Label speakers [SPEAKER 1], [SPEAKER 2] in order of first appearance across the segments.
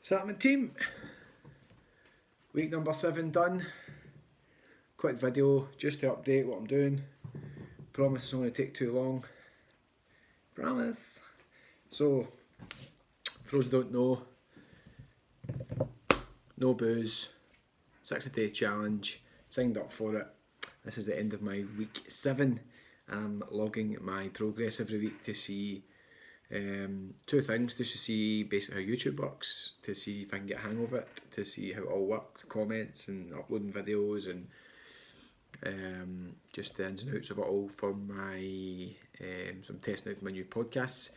[SPEAKER 1] Satman team, week number 7 done. Quick video just to update what I'm doing. Promise it's not going to take too long. Promise. So, for those who don't know, no booze, 60-day challenge, signed up for it. This is the end of my week 7. I'm logging my progress every week to see two things, just to see basically how YouTube works, to see if I can get a hang of it, to see how it all works, comments and uploading videos and just the ins and outs of it all for my so I'm testing out my new podcasts,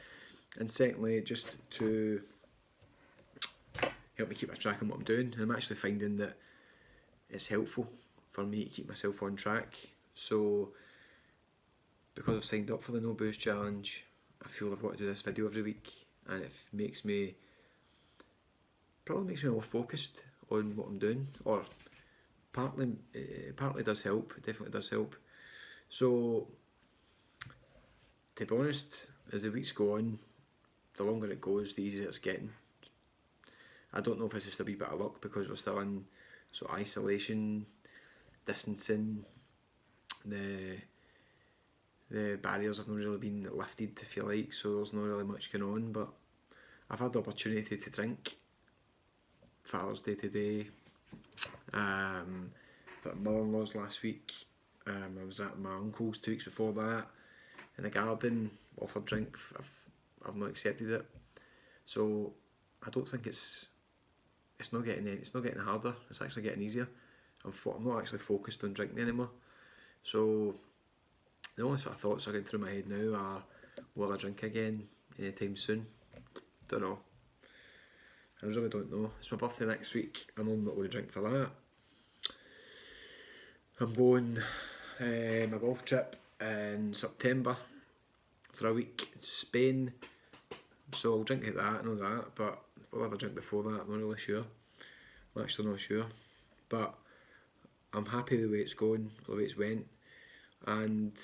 [SPEAKER 1] and secondly just to help me keep a track on what I'm doing. And I'm actually finding that it's helpful for me to keep myself on track. So because I've signed up for the No Booze Challenge, I feel I've got to do this video every week, and it probably makes me more focused on what I'm doing, or partly does help, it definitely does help. So to be honest, as the weeks go on, the longer it goes, the easier it's getting. I don't know if it's just a wee bit of luck because we're still in sort of isolation, distancing, the barriers have not really been lifted, if you like, so there's not really much going on. But I've had the opportunity to drink. Father's Day today, at mother-in-law's last week. I was at my uncle's 2 weeks before that, in the garden, offered drink. I've not accepted it, so I don't think it's not getting harder. It's actually getting easier. I'm not actually focused on drinking anymore. So the only sort of thoughts that are going through my head now are, will I drink again anytime soon? Don't know. I really don't know. It's my birthday next week. I know I'm not going to drink for that. I'm going my golf trip in September for a week to Spain. So I'll drink at that, I know that, but will I have a drink before that? I'm not really sure. I'm actually not sure. But I'm happy the way it's going, the way it's went. And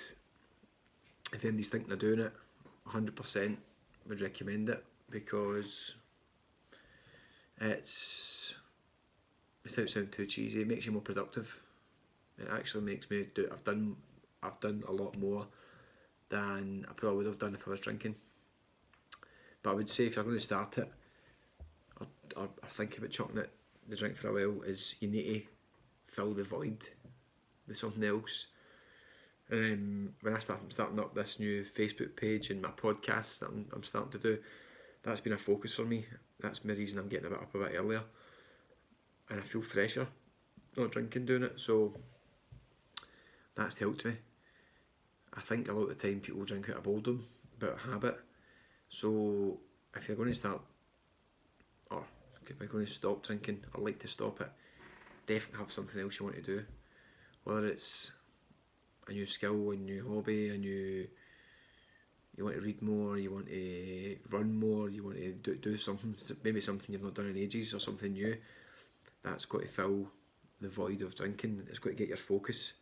[SPEAKER 1] if anybody's thinking of doing it, 100% would recommend it, because it's without sounding too cheesy, it makes you more productive. It actually makes me do. I've done a lot more than I probably would have done if I was drinking. But I would say if you're going to start it, or think about chucking the drink for a while, is you need to fill the void with something else. When I'm starting up this new Facebook page and my podcast that I'm starting to do, that's been a focus for me. That's my reason I'm getting up a bit earlier, and I feel fresher not drinking doing it, so that's helped me. I think a lot of the time people drink out of boredom, out of habit. So if you're going to start, or if you're going to stop drinking or like to stop it, definitely have something else you want to do. Whether it's a new skill, a new hobby, you want to read more, you want to run more, you want to do something, maybe something you've not done in ages, or something new. That's got to fill the void of drinking. It's got to get your focus,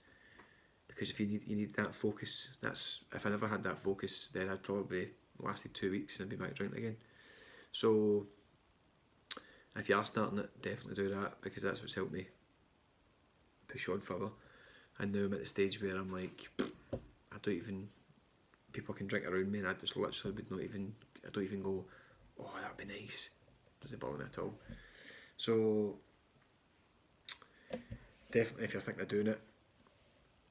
[SPEAKER 1] because if you need that focus, if I never had that focus, then I'd probably lasted 2 weeks and I'd be back drinking again. So if you are starting it, definitely do that, because that's what's helped me push on further. And now I'm at the stage where I'm like, people can drink around me and I just literally I don't even go, oh, that'd be nice. Doesn't bother me at all. So definitely, if you're thinking of doing it,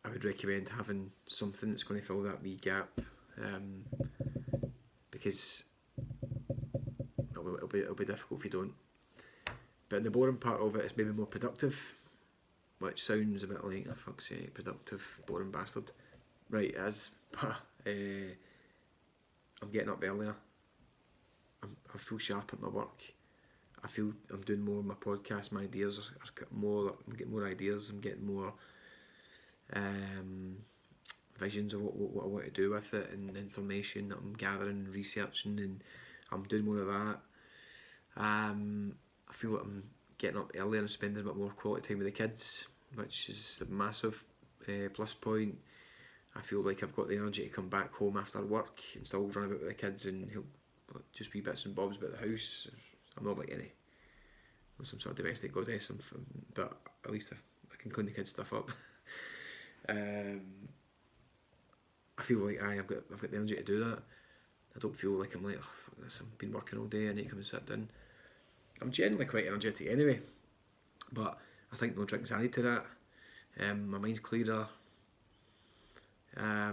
[SPEAKER 1] I would recommend having something that's going to fill that wee gap, because it'll be difficult if you don't. But the boring part of it is maybe more productive, which sounds a bit like, oh, fuck's sake, productive, boring bastard. Right, it is, but I'm getting up earlier. I feel sharp at my work. I feel I'm doing more of my podcast. My ideas I'm getting more ideas. I'm getting more visions of what I want to do with it, and information that I'm gathering and researching, and I'm doing more of that. I feel like I'm getting up earlier and spending a bit more quality time with the kids, which is a massive plus point. I feel like I've got the energy to come back home after work and still run about with the kids and help just wee bits and bobs about the house. I'm not like any some sort of domestic goddess, but at least I can clean the kids' stuff up. I feel like I've got the energy to do that. I don't feel like I'm like, oh fuck this, I've been working all day, I need to come and sit down. I'm generally quite energetic anyway, but I think no drink's added to that. My mind's clearer. I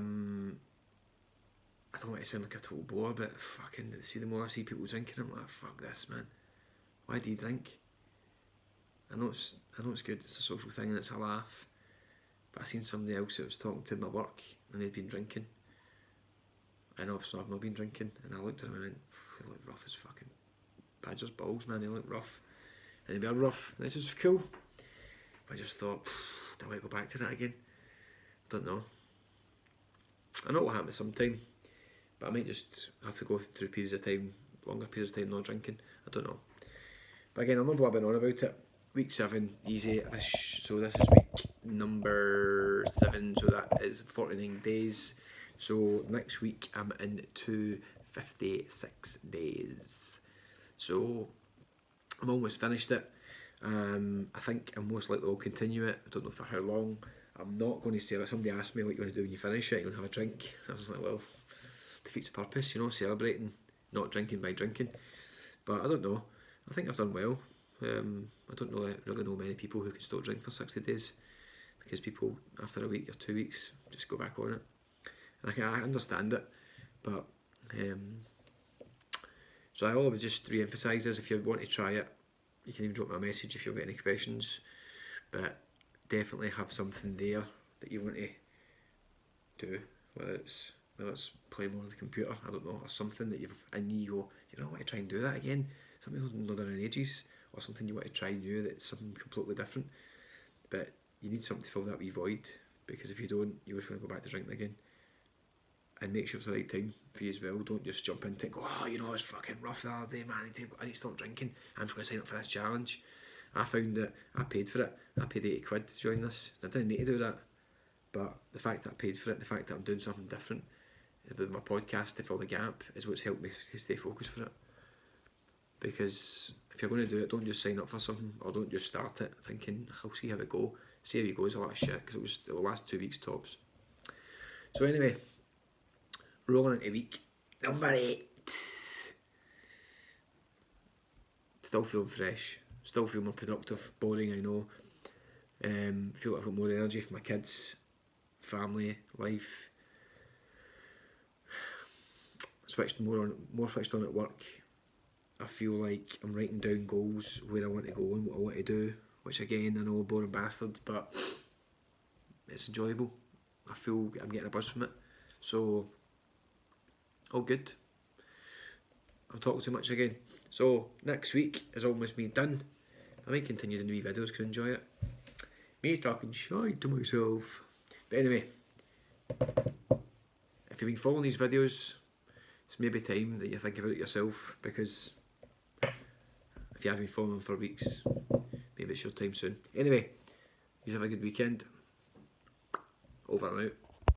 [SPEAKER 1] don't want to sound like a total bore, but fucking see, the more I see people drinking, I'm like, fuck this, man. Why do you drink? I know it's good, it's a social thing and it's a laugh, but I seen somebody else that was talking to my work and they'd been drinking, and obviously I've not been drinking, and I looked at them and went, they look rough as fucking badger's balls, man. They look rough, and they were rough. This is cool. But I just thought, do I want to go back to that again? Don't know. I know what will happen sometime, but I might just have to go through periods of time, longer periods of time not drinking. I don't know. But again, I'm not blabbing on about it. Week 7, easy. So this is week number 7, so that is 49 days. So next week I'm into 56 days. So I'm almost finished it. I think I'm most likely will continue it. I don't know for how long. I'm not going to say that. Somebody asked me what you want to do when you finish it. You want to have a drink? I was like, well, defeats the purpose, you know, celebrating, not drinking by drinking. But I don't know. I think I've done well. I don't really know many people who can still drink for 60 days, because people after a week or 2 weeks just go back on it. And I understand it, but so I would just re-emphasise this. If you want to try it, you can even drop me a message if you've got any questions, but definitely have something there that you want to do, whether it's play more on the computer, I don't know, or something that you've, and you go, you know, I want to try and do that again, something you've not done in ages, or something you want to try new that's something completely different. But you need something to fill that wee void, because if you don't, you're just going to go back to drinking again. And make sure it's the right time for you as well. Don't just jump into it and go, oh, you know, it's fucking rough the other day, man, I need to stop drinking, I'm just going to sign up for this challenge. I found that I paid for it. I paid 80 quid to join this. I didn't need to do that, but the fact that I paid for it, the fact that I'm doing something different with my podcast to fill the gap, is what's helped me to stay focused for it. Because if you're going to do it, don't just sign up for something, or don't just start it thinking, I'll see how it go. See how it goes, a lot of shit, because it will last 2 weeks tops. So anyway, rolling into week number 8. Still feeling fresh, still feel more productive. Boring, I know. Feel like I've got more energy for my kids, family, life. More switched on at work. I feel like I'm writing down goals, where I want to go and what I want to do, which again, I know, boring bastards, but it's enjoyable. I feel I'm getting a buzz from it. So, all good. I'm talking too much again. So, next week is almost me done. I might continue doing wee videos, can enjoy it. Me talking shite to myself. But anyway, if you've been following these videos, it's maybe time that you think about it yourself, because if you haven't been following them for weeks, maybe it's your time soon. Anyway, you have a good weekend. Over and out.